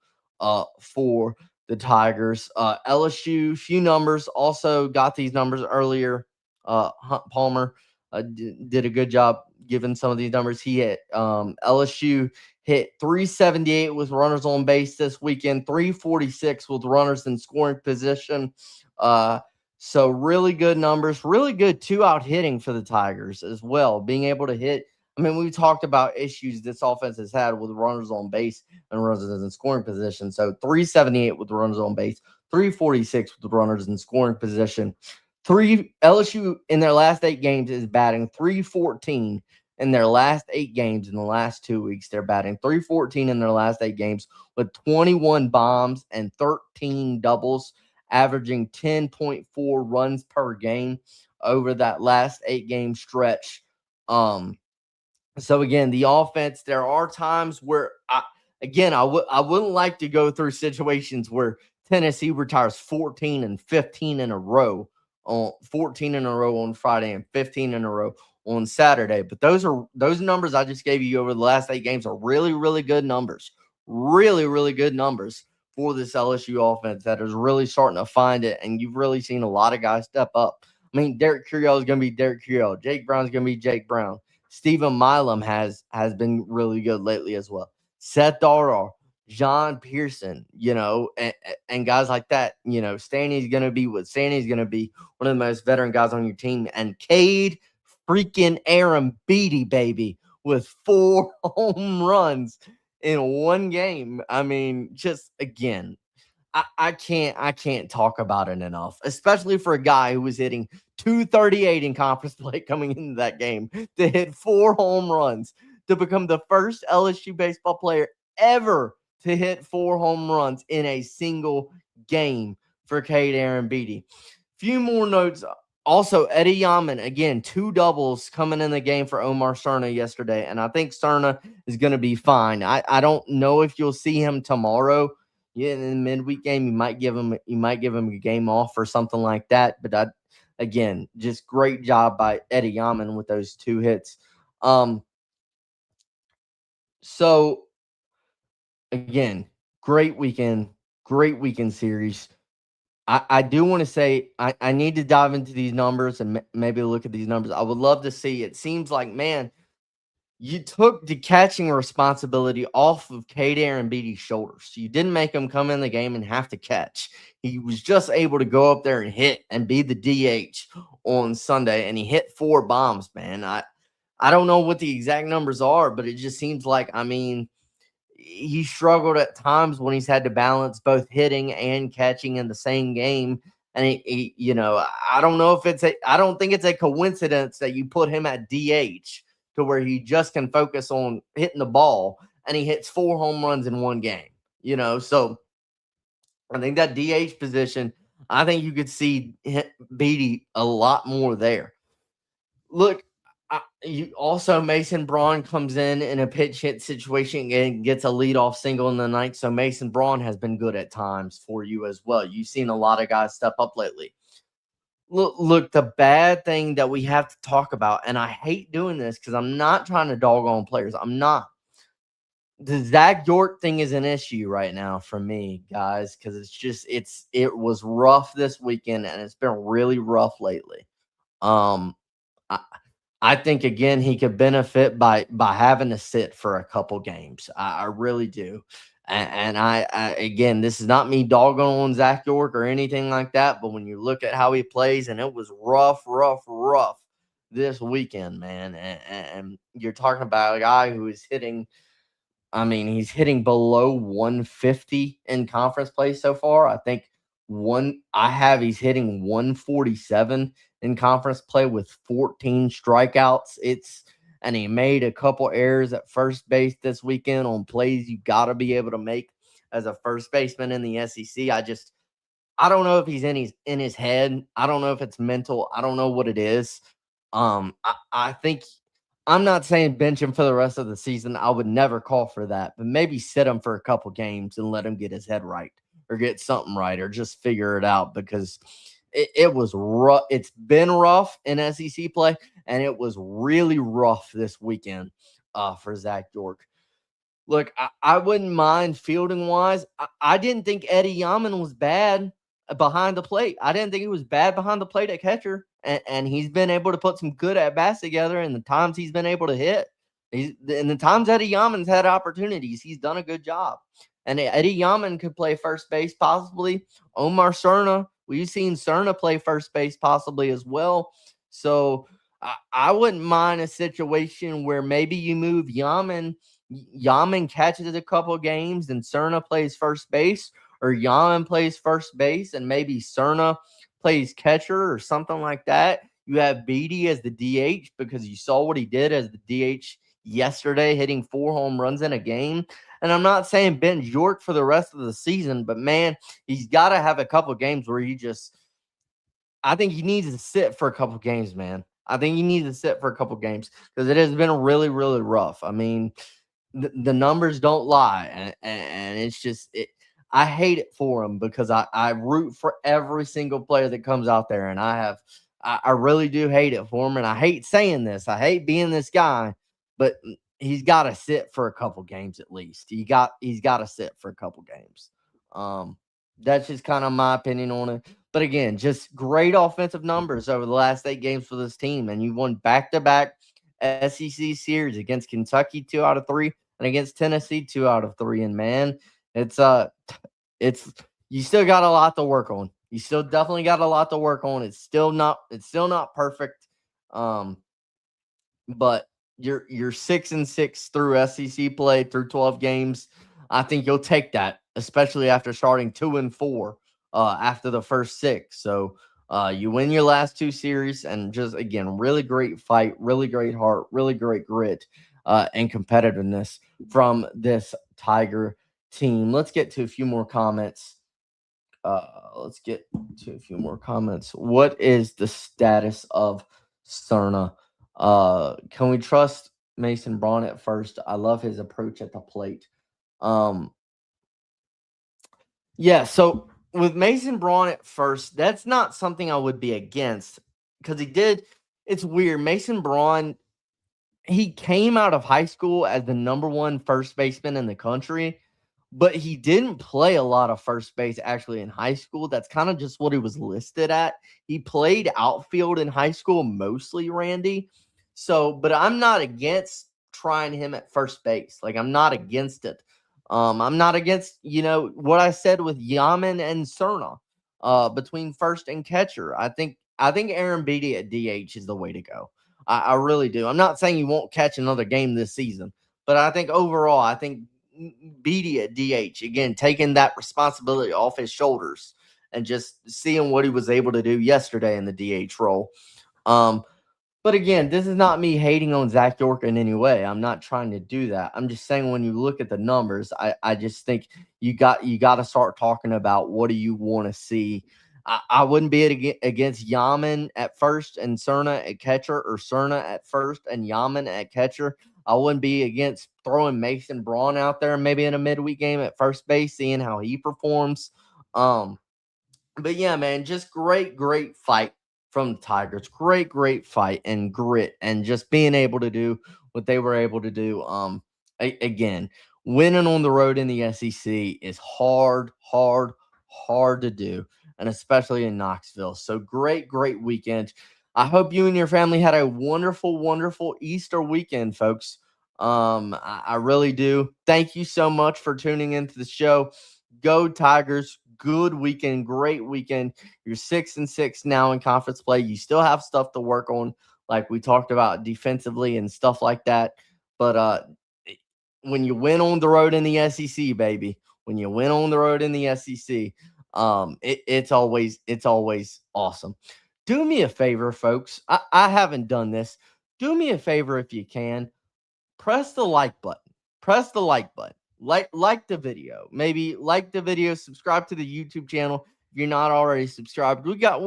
for the Tigers. LSU, few numbers, also got these numbers earlier. Hunt Palmer did a good job giving some of these numbers. He hit LSU hit 378 with runners on base this weekend, 346 with runners in scoring position. So really good numbers, really good 2-out hitting for the Tigers as well. Being able to hit, I mean, we talked about issues this offense has had with runners on base and runners in scoring position. So 378 with runners on base, 346 with runners in scoring position. LSU in their last 8 games is batting 314 in their last 8 games. In the last 2 weeks, they're batting 314 in their last 8 games with 21 bombs and 13 doubles, averaging 10.4 runs per game over that last 8-game stretch. So again, the offense, there are times where I wouldn't like to go through situations where Tennessee retires 14 and 15 in a row on 14 in a row on Friday and 15 in a row on Saturday. But those numbers I just gave you over the last 8 games are really, really good numbers. Really, really good numbers for this LSU offense that is really starting to find it. And you've really seen a lot of guys step up. I mean, Derek Curiel is going to be Derek Curiel. Jake Brown's going to be Jake Brown. Stephen Milam has been really good lately as well. Seth Darrell, John Pearson, and guys like that. Stanley's going to be what Stanley's going to be, one of the most veteran guys on your team. And Cade freaking Aaron Beatty, baby, with 4 home runs in one game. I mean, just again, I can't talk about it enough, especially for a guy who was hitting 238 in conference play coming into that game to hit 4 home runs, to become the first LSU baseball player ever to hit 4 home runs in a single game for Cade Aaron Beatty. Few more notes. Also, Eddie Yaman, again, 2 doubles coming in the game for Omar Cerna yesterday, and I think Cerna is going to be fine. I don't know if you'll see him tomorrow. Yeah, in the midweek game, you might give him a game off or something like that. But again, just great job by Eddie Yaman with those 2 hits. So again, great weekend series. I do want to say I need to dive into these numbers and maybe look at these numbers. I would love to see. It seems like, man, you took the catching responsibility off of Cade Aaron Beatty's shoulders. You didn't make him come in the game and have to catch. He was just able to go up there and hit and be the DH on Sunday, and he hit 4 bombs, man. I don't know what the exact numbers are, but it just seems like, I mean, he struggled at times when he's had to balance both hitting and catching in the same game. And I don't know if I don't think it's a coincidence that you put him at DH to where he just can focus on hitting the ball, and he hits 4 home runs in one game. So I think that DH position, I think you could see Beatty a lot more there. Look, you also, Mason Braun comes in a pitch hit situation and gets a leadoff single in the ninth. So Mason Braun has been good at times for you as well. You've seen a lot of guys step up lately. Look, the bad thing that we have to talk about, and I hate doing this because I'm not trying to dog on players. I'm not. The Zach York thing is an issue right now for me, guys, because it was rough this weekend, and it's been really rough lately. I think, again, he could benefit by having to sit for a couple games. I really do. And I again, this is not me dogging on Zach York or anything like that, but when you look at how he plays, and it was rough this weekend, man. And you're talking about a guy who is hitting, I mean, he's hitting below 150 in conference play so far. I think he's hitting 147 in conference play with 14 strikeouts. And he made a couple errors at first base this weekend on plays you got to be able to make as a first baseman in the SEC. I don't know if he's in his head. I don't know if it's mental. I don't know what it is. I think, I'm not saying bench him for the rest of the season. I would never call for that, but maybe sit him for a couple games and let him get his head right or get something right or just figure it out, because it was rough. It's been rough in SEC play, and it was really rough this weekend for Zach York. Look, I wouldn't mind fielding wise. I didn't think Eddie Yaman was bad behind the plate. I didn't think he was bad behind the plate at catcher, and he's been able to put some good at bats together. And the times he's been able to hit, and the times Eddie Yaman's had opportunities, he's done a good job. And Eddie Yaman could play first base possibly. Omar Cerna, we've seen Cerna play first base possibly as well. So I wouldn't mind a situation where maybe you move Yaman catches a couple games and Cerna plays first base, or Yaman plays first base and maybe Cerna plays catcher or something like that. You have Beatty as the DH because you saw what he did as the DH yesterday, hitting 4 home runs in a game. And I'm not saying bench York for the rest of the season, but man, he's got to have a couple games where I think he needs to sit for a couple games, man. I think he needs to sit for a couple games because it has been really, really rough. I mean, the numbers don't lie, and it's just I hate it for him because I root for every single player that comes out there, and I really do hate it for him, and I hate saying this. I hate being this guy, but he's got to sit for a couple games at least. He's got to sit for a couple games. Um, that's just kind of my opinion on it. But again, just great offensive numbers over the last 8 games for this team, and you won back-to-back SEC series against Kentucky 2 out of 3 and against Tennessee 2 out of 3. And man, it's you still got a lot to work on. You still definitely got a lot to work on. It's still not perfect. Um, but you're 6-6 through SEC play through 12 games. I think you'll take that, especially after starting 2-4 after the first 6. So you win your last 2 series, and just again, really great fight, really great heart, really great grit and competitiveness from this Tiger team. Let's get to a few more comments. What is the status of Cerna? Can we trust Mason Braun at first? I love his approach at the plate. Yeah, so with Mason Braun at first, that's not something I would be against because it's weird. Mason Braun, he came out of high school as the number 1 first baseman in the country, but he didn't play a lot of first base actually in high school. That's kind of just what he was listed at. He played outfield in high school mostly, Randy. So, but I'm not against trying him at first base. Like, I'm not against it. I'm not against, what I said with Yaman and Cerna between first and catcher. I think Aaron Beatty at DH is the way to go. I really do. I'm not saying he won't catch another game this season, but I think overall, Beatty at DH, again, taking that responsibility off his shoulders and just seeing what he was able to do yesterday in the DH role. But again, this is not me hating on Zach York in any way. I'm not trying to do that. I'm just saying when you look at the numbers, I just think you got to start talking about what do you want to see. I wouldn't be against Yaman at first and Cerna at catcher, or Cerna at first and Yaman at catcher. I wouldn't be against throwing Mason Braun out there maybe in a midweek game at first base, seeing how he performs. But yeah, man, just great fight from the Tigers. Great fight and grit, and just being able to do what they were able to do. Again, winning on the road in the SEC is hard to do, and especially in Knoxville. So great weekend. I hope you and your family had a wonderful Easter weekend, folks. I really do. Thank you so much for tuning into the show. Go Tigers. Good weekend, great weekend. You're 6-6 now in conference play. You still have stuff to work on, like we talked about defensively and stuff like that. But when you win on the road in the SEC, baby, when you win on the road in the SEC, it's always awesome. Do me a favor, folks. I haven't done this. Do me a favor if you can. Press the like button. Press the like button. Like the video. Maybe like the video. Subscribe to the YouTube channel if you're not already subscribed. We got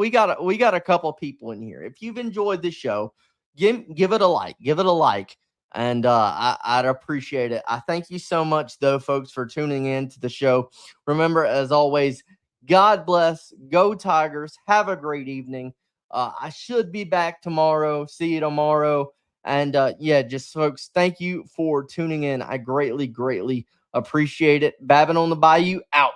a couple people in here. If you've enjoyed the show, give it a like. Give it a like. And I'd appreciate it. I thank you so much, though, folks, for tuning in to the show. Remember, as always, God bless. Go Tigers. Have a great evening. I should be back tomorrow. See you tomorrow. And yeah, just folks, thank you for tuning in. I greatly appreciate it. Babin on the Bayou, out.